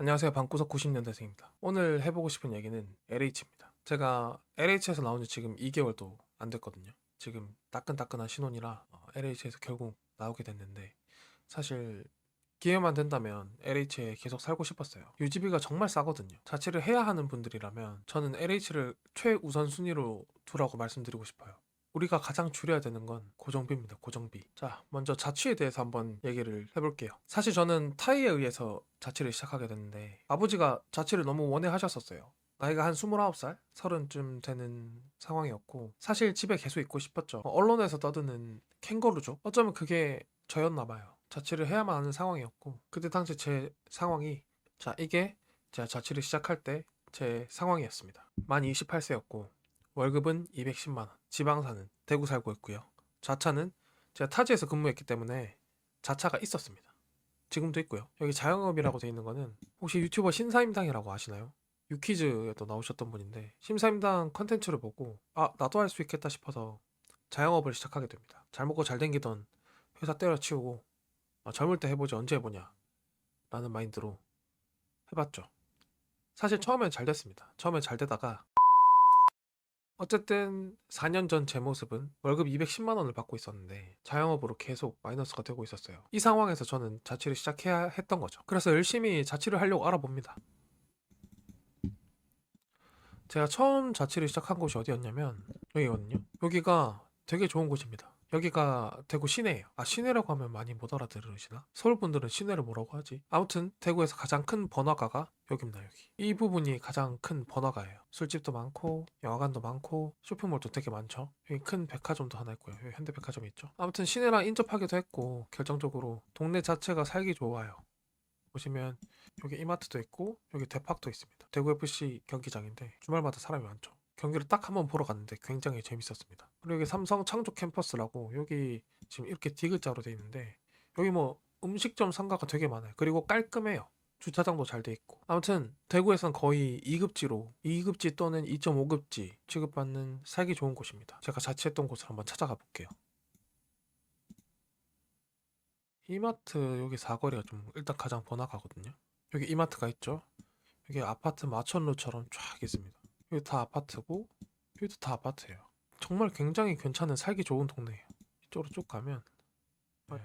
안녕하세요. 방구석 90년대생입니다. 오늘 해보고 싶은 얘기는 LH입니다. 제가 LH에서 나온 지 지금 2개월도 안 됐거든요. 지금 따끈따끈한 신혼이라 LH에서 결국 나오게 됐는데, 사실 기회만 된다면 LH에 계속 살고 싶었어요. 유지비가 정말 싸거든요. 자취를 해야 하는 분들이라면 저는 LH를 최우선순위로 두라고 말씀드리고 싶어요. 우리가 가장 줄여야 되는 건 고정비입니다. 고정비. 자, 먼저 자취에 대해서 한번 얘기를 해볼게요. 사실 저는 타이에 의해서 자취를 시작하게 됐는데, 아버지가 자취를 너무 원해 하셨었어요. 나이가 한 29살? 30쯤 되는 상황이었고, 사실 집에 계속 있고 싶었죠. 언론에서 떠드는 캥거루족? 어쩌면 그게 저였나 봐요. 자취를 해야만 하는 상황이었고, 그때 당시 제 상황이, 자, 이게 제가 자취를 시작할 때 제 상황이었습니다. 만 28세였고 월급은 210만 원, 지방사는 대구 살고 있고요. 자차는 제가 타지에서 근무했기 때문에 자차가 있었습니다. 지금도 있고요. 여기 자영업이라고 돼 있는 거는, 혹시 유튜버 신사임당이라고 아시나요? 유퀴즈에도 나오셨던 분인데, 신사임당 컨텐츠를 보고 나도 할 수 있겠다 싶어서 자영업을 시작하게 됩니다. 잘 먹고 잘 댕기던 회사 때려치우고, 젊을 때 해보지 언제 해보냐 라는 마인드로 해봤죠. 사실 처음엔 잘 됐습니다. 처음엔 잘 되다가, 어쨌든 4년 전 제 모습은 월급 210만 원을 받고 있었는데 자영업으로 계속 마이너스가 되고 있었어요. 이 상황에서 저는 자취를 시작해야 했던 거죠. 그래서 열심히 자취를 하려고 알아봅니다. 제가 처음 자취를 시작한 곳이 어디였냐면 여기거든요. 여기가 되게 좋은 곳입니다. 여기가 대구 시내예요. 시내라고 하면 많이 못 알아들으시나? 서울 분들은 시내를 뭐라고 하지? 아무튼 대구에서 가장 큰 번화가가 여기입니다. 여기 이 부분이 가장 큰 번화가예요. 술집도 많고 영화관도 많고 쇼핑몰도 되게 많죠. 여기 큰 백화점도 하나 있고요. 여기 현대백화점이 있죠. 아무튼 시내랑 인접하기도 했고, 결정적으로 동네 자체가 살기 좋아요. 보시면 여기 이마트도 있고 여기 대팍도 있습니다. 대구 FC 경기장인데 주말마다 사람이 많죠. 경기를 딱 한번 보러 갔는데 굉장히 재밌었습니다. 그리고 여기 삼성 창조 캠퍼스라고, 여기 지금 이렇게 D글자로 돼 있는데, 여기 뭐 음식점 상가가 되게 많아요. 그리고 깔끔해요. 주차장도 잘 돼 있고. 아무튼 대구에선 거의 2급지로, 2급지 또는 2.5급지 취급받는 살기 좋은 곳입니다. 제가 자취했던 곳을 한번 찾아가 볼게요. 이마트 여기 사거리가 좀 일단 가장 번화가거든요. 여기 이마트가 있죠. 여기 아파트 마천루처럼 쫙 있습니다. 여기 다 아파트고 여기도 다 아파트예요. 정말 굉장히 괜찮은 살기 좋은 동네예요. 이쪽으로 쭉 가면, 네.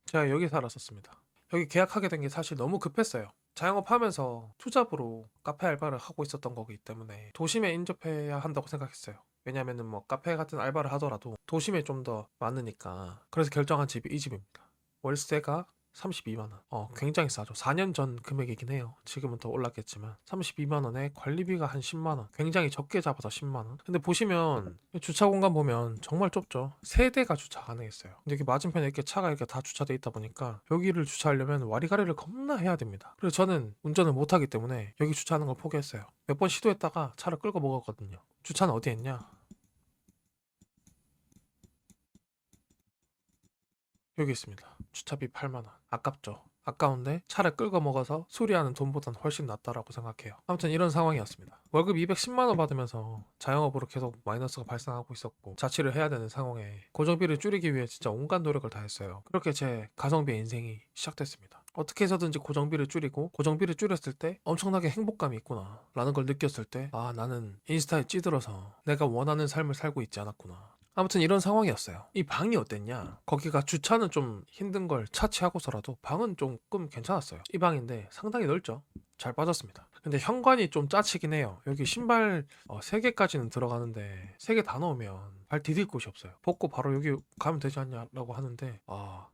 제가 여기 살았었습니다. 여기 계약하게 된 게 사실 너무 급했어요. 자영업 하면서 투잡으로 카페 알바를 하고 있었던 거기 때문에 도심에 인접해야 한다고 생각했어요. 왜냐면은 뭐 카페 같은 알바를 하더라도 도심에 좀 더 많으니까. 그래서 결정한 집이 이 집입니다. 월세가 32만 원. 굉장히 싸죠. 4년 전 금액이긴 해요. 지금은 더 올랐겠지만 32만 원에 관리비가 한 10만 원. 굉장히 적게 잡아서 10만 원. 근데 보시면 주차 공간 보면 정말 좁죠. 세 대가 주차 가능했어요. 근데 여기 맞은편에 이렇게 차가 이렇게 다 주차돼 있다 보니까 여기를 주차하려면 와리가리를 겁나 해야 됩니다. 그래서 저는 운전을 못 하기 때문에 여기 주차하는 걸 포기했어요. 몇 번 시도했다가 차를 끌고 먹었거든요. 주차는 어디 했냐? 여기 있습니다. 주차비 8만 원. 아깝죠. 아까운데 차를 끌고 먹어서 수리하는 돈보단 훨씬 낫다라고 생각해요. 아무튼 이런 상황이었습니다. 월급 210만 원 받으면서 자영업으로 계속 마이너스가 발생하고 있었고, 자취를 해야 되는 상황에 고정비를 줄이기 위해 진짜 온갖 노력을 다했어요. 그렇게 제 가성비 인생이 시작됐습니다. 어떻게 해서든지 고정비를 줄이고, 고정비를 줄였을 때 엄청나게 행복감이 있구나 라는 걸 느꼈을 때, 나는 인스타에 찌들어서 내가 원하는 삶을 살고 있지 않았구나. 아무튼 이런 상황이었어요. 이 방이 어땠냐? 거기가 주차는 좀 힘든 걸 차치하고서라도 방은 조금 괜찮았어요. 이 방인데 상당히 넓죠. 잘 빠졌습니다. 근데 현관이 좀 짜치긴 해요. 여기 신발 3개까지는 들어가는데 3개 다 넣으면 발 디딜 곳이 없어요. 벗고 바로 여기 가면 되지 않냐라고 하는데,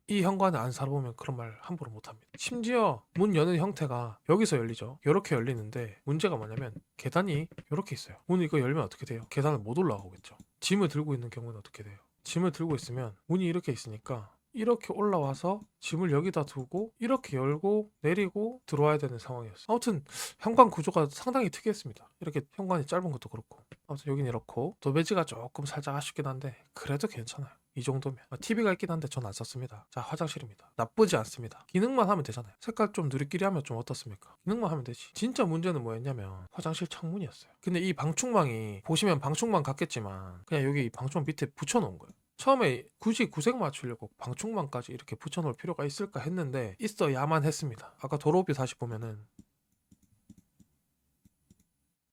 이 현관에 안 살아보면 그런 말 함부로 못합니다. 심지어 문 여는 형태가 여기서 열리죠. 이렇게 열리는데 문제가 뭐냐면 계단이 이렇게 있어요. 문 이거 열면 어떻게 돼요? 계단을 못 올라가겠죠. 짐을 들고 있는 경우는 어떻게 돼요? 짐을 들고 있으면 문이 이렇게 있으니까 이렇게 올라와서 짐을 여기다 두고 이렇게 열고 내리고 들어와야 되는 상황이었어요. 아무튼 현관 구조가 상당히 특이했습니다. 이렇게 현관이 짧은 것도 그렇고. 아무튼 여긴 이렇고, 도배지가 조금 살짝 아쉽긴 한데 그래도 괜찮아요. 이 정도면. TV가 있긴 한데 전 안 썼습니다. 자, 화장실입니다. 나쁘지 않습니다. 기능만 하면 되잖아요. 색깔 좀 누리끼리 하면 좀 어떻습니까? 기능만 하면 되지. 진짜 문제는 뭐였냐면 화장실 창문이었어요. 근데 이 방충망이, 보시면 방충망 같겠지만 그냥 여기 방충망 밑에 붙여놓은 거예요. 처음에 굳이 구색 맞추려고 방충망까지 이렇게 붙여놓을 필요가 있을까 했는데 있어야만 했습니다. 아까 도로뷰 다시 보면은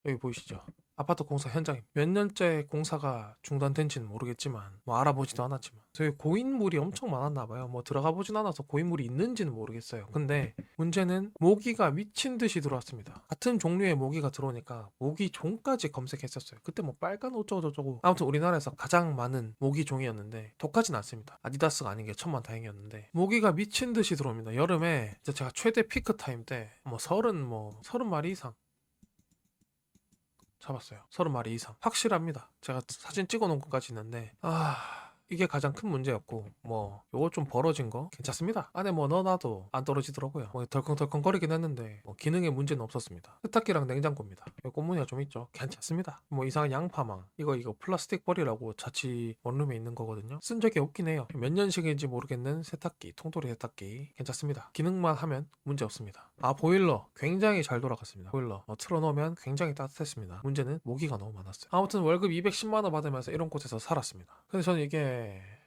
여기 보이시죠? 아파트 공사 현장이 몇 년째 공사가 중단된지는 모르겠지만 뭐 알아보지도 않았지만 저희 고인물이 엄청 많았나 봐요. 뭐 들어가 보진 않아서 고인물이 있는지는 모르겠어요. 근데 문제는 모기가 미친 듯이 들어왔습니다. 같은 종류의 모기가 들어오니까 모기 종까지 검색했었어요. 그때 뭐 빨간 어쩌고저쩌고 아무튼 우리나라에서 가장 많은 모기 종이었는데 독하진 않습니다. 아디다스가 아닌 게 천만다행이었는데 모기가 미친 듯이 들어옵니다. 여름에 진짜 제가 최대 피크 타임 때 뭐 30마리 이상 잡았어요. 30마리 이상. 확실합니다. 제가 사진 찍어 놓은 것까지 있는데 이게 가장 큰 문제였고 뭐 요거 좀 벌어진 거 괜찮습니다. 안에 뭐 넣어놔도 안 떨어지더라고요. 뭐 덜컹덜컹 거리긴 했는데 뭐 기능에 문제는 없었습니다. 세탁기랑 냉장고입니다. 요 꽃무늬가 좀 있죠. 괜찮습니다. 뭐 이상한 양파망 이거 플라스틱 버리라고 자취 원룸에 있는 거거든요. 쓴 적이 없긴 해요. 몇 년식인지 모르겠는 세탁기, 통돌이 세탁기 괜찮습니다. 기능만 하면 문제 없습니다. 보일러 굉장히 잘 돌아갔습니다. 보일러 틀어놓으면 굉장히 따뜻했습니다. 문제는 모기가 너무 많았어요. 아무튼 월급 210만 원 받으면서 이런 곳에서 살았습니다. 근데 저는 이게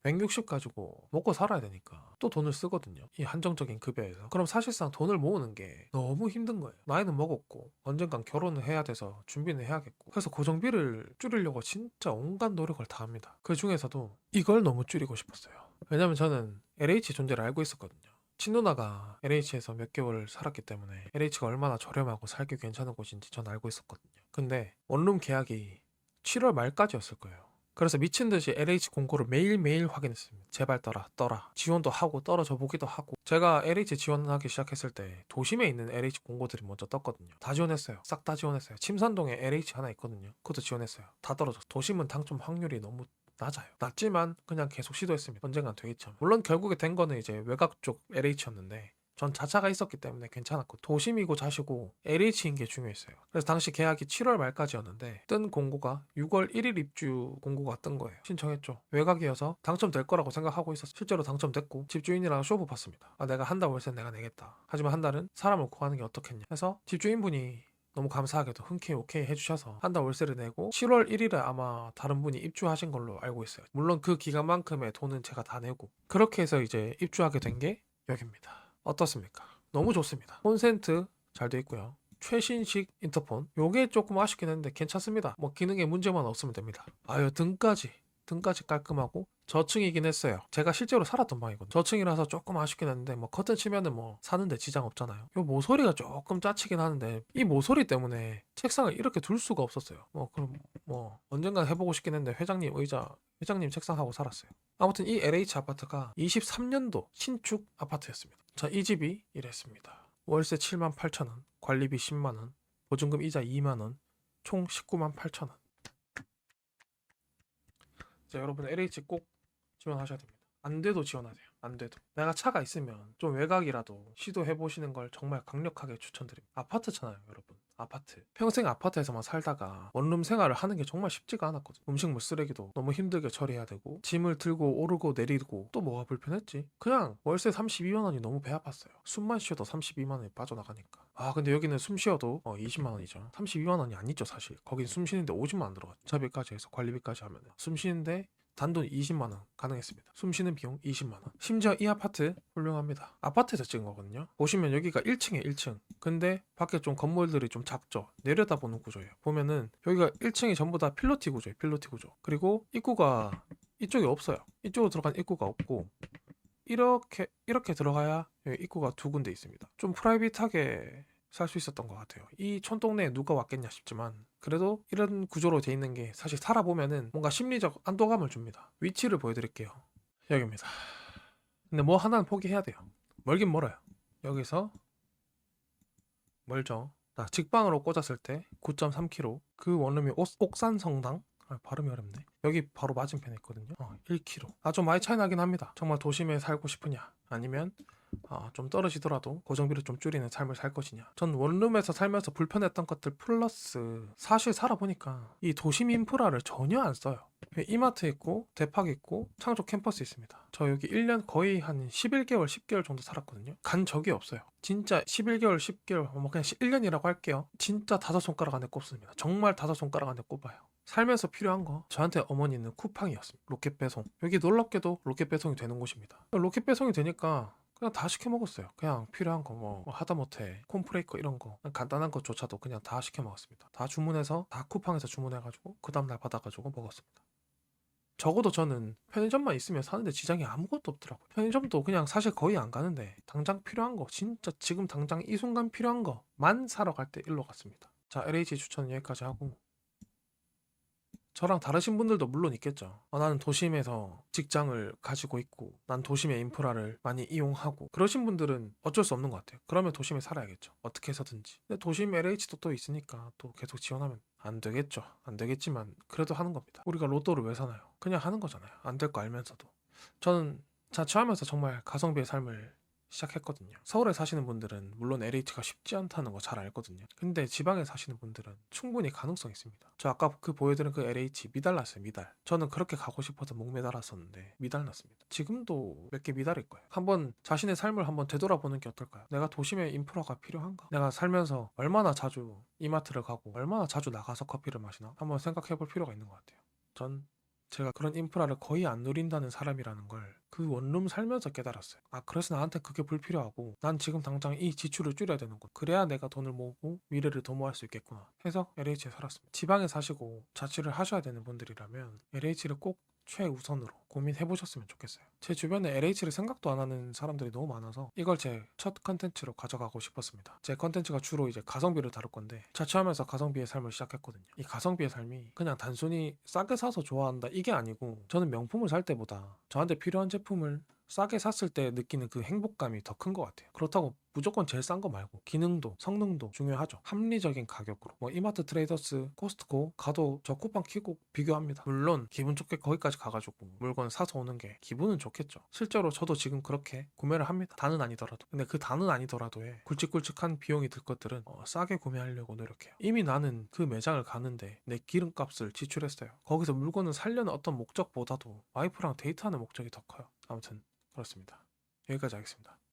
160 가지고 먹고 살아야 되니까 또 돈을 쓰거든요. 이 한정적인 급여에서. 그럼 사실상 돈을 모으는 게 너무 힘든 거예요. 나이는 먹었고 언젠간 결혼을 해야 돼서 준비는 해야겠고 그래서 고정비를 줄이려고 진짜 온갖 노력을 다 합니다. 그 중에서도 이걸 너무 줄이고 싶었어요. 왜냐면 저는 LH 존재를 알고 있었거든요. 친누나가 LH에서 몇 개월 살았기 때문에 LH가 얼마나 저렴하고 살기 괜찮은 곳인지 전 알고 있었거든요. 근데 원룸 계약이 7월 말까지였을 거예요. 그래서 미친듯이 LH 공고를 매일매일 확인했습니다. 제발 떠라. 지원도 하고 떨어져 보기도 하고. 제가 LH 지원하기 시작했을 때 도심에 있는 LH 공고들이 먼저 떴거든요. 다 지원했어요. 싹 다 지원했어요. 침산동에 LH 하나 있거든요. 그것도 지원했어요. 다 떨어졌어. 도심은 당첨 확률이 너무 낮아요. 낮지만 그냥 계속 시도했습니다. 언젠간 되겠죠. 물론 결국에 된 거는 이제 외곽 쪽 LH였는데 전 자차가 있었기 때문에 괜찮았고 도심이고 자시고 LH인 게 중요했어요. 그래서 당시 계약이 7월 말까지였는데 뜬 공고가 6월 1일 입주 공고가 뜬 거예요. 신청했죠. 외곽이어서 당첨될 거라고 생각하고 있었어요. 실제로 당첨됐고 집주인이랑 쇼부 봤습니다. 내가 한 달 월세 내가 내겠다. 하지만 한 달은 사람을 구하는 게 어떻겠냐 해서 집주인분이 너무 감사하게도 흔쾌히 오케이 해주셔서 한 달 월세를 내고 7월 1일에 아마 다른 분이 입주하신 걸로 알고 있어요. 물론 그 기간만큼의 돈은 제가 다 내고 그렇게 해서 이제 입주하게 된 게 여기입니다. 어떻습니까? 너무 좋습니다. 콘센트 잘 돼 있고요. 최신식 인터폰 요게 조금 아쉽긴 했는데 괜찮습니다. 뭐 기능에 문제만 없으면 됩니다. 등까지 깔끔하고 저층이긴 했어요. 제가 실제로 살았던 방이거든요. 저층이라서 조금 아쉽긴 했는데 뭐 커튼 치면은 뭐 사는데 지장 없잖아요. 요 모서리가 조금 짜치긴 하는데 이 모서리 때문에 책상을 이렇게 둘 수가 없었어요. 그럼 언젠간 해보고 싶긴 했는데 회장님 책상하고 살았어요. 아무튼 이 LH 아파트가 23년도 신축 아파트였습니다. 자, 이 집이 이랬습니다. 월세 78,000원, 관리비 10만원, 보증금 이자 2만원, 총 198,000원. 자, 여러분 LH 꼭 지원하셔야 됩니다. 안 돼도 지원하세요. 안 돼도. 내가 차가 있으면 좀 외곽이라도 시도해보시는 걸 정말 강력하게 추천드립니다. 아파트잖아요, 여러분. 아파트. 평생 아파트에서만 살다가 원룸 생활을 하는 게 정말 쉽지가 않았거든. 음식물 쓰레기도 너무 힘들게 처리해야 되고 짐을 들고 오르고 내리고 또 뭐가 불편했지? 그냥 월세 32만 원이 너무 배 아팠어요. 숨만 쉬어도 32만 원이 빠져나가니까. 근데 여기는 숨 쉬어도 20만 원이죠. 32만 원이 아니죠, 사실. 거긴 숨 쉬는데 50만 원 들어갔죠. 차비까지 해서 관리비까지 하면 숨 쉬는데 단돈 20만 원 가능했습니다. 숨쉬는 비용 20만 원. 심지어 이 아파트 훌륭합니다. 아파트에서 찍은 거거든요. 보시면 여기가 1층에 1층. 근데 밖에 좀 건물들이 좀 작죠. 내려다보는 구조예요. 보면은 여기가 1층이 전부 다 필로티 구조예요. 필로티 구조. 그리고 입구가 이쪽에 없어요. 이쪽으로 들어간 입구가 없고 이렇게 들어가야 여기 입구가 두 군데 있습니다. 좀 프라이빗하게 살 수 있었던 것 같아요. 이 촌동네에 누가 왔겠냐 싶지만 그래도 이런 구조로 돼 있는 게 사실 살아보면은 뭔가 심리적 안도감을 줍니다. 위치를 보여드릴게요. 여기입니다. 근데 뭐 하나는 포기해야 돼요. 멀긴 멀어요. 여기서 멀죠. 직방으로 꽂았을 때 9.3km. 그 원룸이 옥산성당? 발음이 어렵네. 여기 바로 맞은편에 있거든요. 1km. 좀 많이 차이 나긴 합니다. 정말 도심에 살고 싶으냐 아니면 좀 떨어지더라도 고정비를 좀 줄이는 삶을 살 것이냐. 전 원룸에서 살면서 불편했던 것들 플러스 사실 살아보니까 이 도심 인프라를 전혀 안 써요. 이마트 있고 대팍 있고 창조 캠퍼스 있습니다. 저 여기 1년 거의 한 11개월 10개월 정도 살았거든요. 간 적이 없어요. 진짜 11개월 10개월 그냥 1년이라고 할게요. 진짜 5손가락 안에 꼽습니다. 정말 5손가락 안에 꼽아요. 살면서 필요한 거 저한테 어머니는 쿠팡이었습니다. 로켓 배송. 여기 놀랍게도 로켓 배송이 되는 곳입니다. 로켓 배송이 되니까 그냥 다 시켜 먹었어요. 그냥 필요한 거 뭐 하다못해 콘프레이커 이런 거 간단한 것조차도 그냥 다 시켜 먹었습니다. 다 주문해서 다 쿠팡에서 주문해가지고 그 다음날 받아가지고 먹었습니다. 적어도 저는 편의점만 있으면 사는데 지장이 아무것도 없더라고요. 편의점도 그냥 사실 거의 안 가는데 당장 필요한 거 진짜 지금 당장 이 순간 필요한 거만 사러 갈 때 일로 갔습니다. 자, LH 추천은 여기까지 하고 저랑 다르신 분들도 물론 있겠죠. 나는 도심에서 직장을 가지고 있고 난 도심의 인프라를 많이 이용하고 그러신 분들은 어쩔 수 없는 것 같아요. 그러면 도심에 살아야겠죠. 어떻게 해서든지. 근데 도심 LH도 또 있으니까 또 계속 지원하면 안 되겠죠. 안 되겠지만 그래도 하는 겁니다. 우리가 로또를 왜 사나요? 그냥 하는 거잖아요. 안 될 거 알면서도. 저는 자취하면서 정말 가성비의 삶을 시작했거든요. 서울에 사시는 분들은 물론 LH가 쉽지 않다는 거 잘 알거든요. 근데 지방에 사시는 분들은 충분히 가능성이 있습니다. 저 아까 그 보여드린 그 LH 미달 났어요. 미달. 저는 그렇게 가고 싶어서 목매달았었는데 미달 났습니다. 지금도 몇 개 미달일 거예요. 한번 자신의 삶을 한번 되돌아보는 게 어떨까요? 내가 도심의 인프라가 필요한가? 내가 살면서 얼마나 자주 이마트를 가고 얼마나 자주 나가서 커피를 마시나? 한번 생각해 볼 필요가 있는 것 같아요. 전 제가 그런 인프라를 거의 안 누린다는 사람이라는 걸 그 원룸 살면서 깨달았어요. 그래서 나한테 그게 불필요하고 난 지금 당장 이 지출을 줄여야 되는구나. 그래야 내가 돈을 모으고 미래를 도모할 수 있겠구나 해서 LH에 살았습니다. 지방에 사시고 자취를 하셔야 되는 분들이라면 LH를 꼭 최우선으로 고민해 보셨으면 좋겠어요. 제 주변에 LH를 생각도 안 하는 사람들이 너무 많아서 이걸 제 첫 컨텐츠로 가져가고 싶었습니다. 제 컨텐츠가 주로 이제 가성비를 다룰 건데 자취하면서 가성비의 삶을 시작했거든요. 이 가성비의 삶이 그냥 단순히 싸게 사서 좋아한다 이게 아니고 저는 명품을 살 때보다 저한테 필요한 제품을 싸게 샀을 때 느끼는 그 행복감이 더 큰 것 같아요. 그렇다고 무조건 제일 싼 거 말고 기능도 성능도 중요하죠. 합리적인 가격으로 뭐 이마트 트레이더스 코스트코 가도 저 쿠팡 키고 비교합니다. 물론 기분 좋게 거기까지 가가지고 물건 사서 오는 게 기분은 좋겠죠. 실제로 저도 지금 그렇게 구매를 합니다. 다는 아니더라도. 근데 그 다는 아니더라도의 굵직굵직한 비용이 들 것들은 싸게 구매하려고 노력해요. 이미 나는 그 매장을 가는데 내 기름값을 지출했어요. 거기서 물건을 살려는 어떤 목적보다도 와이프랑 데이트하는 목적이 더 커요. 아무튼 그렇습니다. 여기까지 하겠습니다.